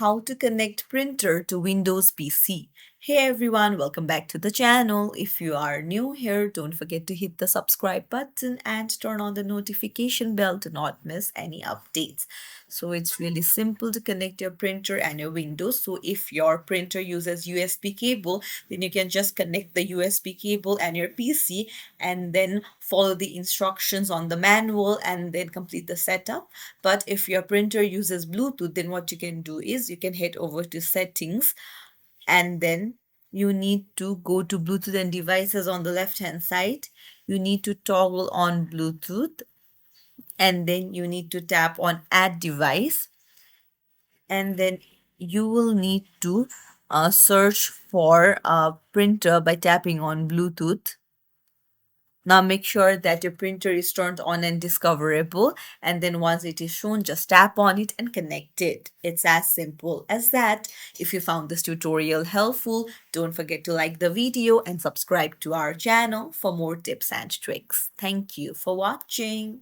how to connect printer to Windows PC. Hey everyone, welcome back to the channel. If you are new here, don't forget to hit the subscribe button and turn on the notification bell to not miss any updates. So it's really simple to connect your printer and your Windows. So if your printer uses USB cable, then you can just connect the USB cable and your PC and then follow the instructions on the manual and then complete the setup. But if your printer uses Bluetooth, then what you can do is you can head over to settings and then you need to go to Bluetooth and devices on the left hand side. You need to toggle on Bluetooth and then you need to tap on add device and then you will need to search for a printer by tapping on Bluetooth. Now make sure that your printer is turned on and discoverable, and then once it is shown, just tap on it and connect it. It's as simple as that. If you found this tutorial helpful, don't forget to like the video and subscribe to our channel for more tips and tricks. Thank you for watching.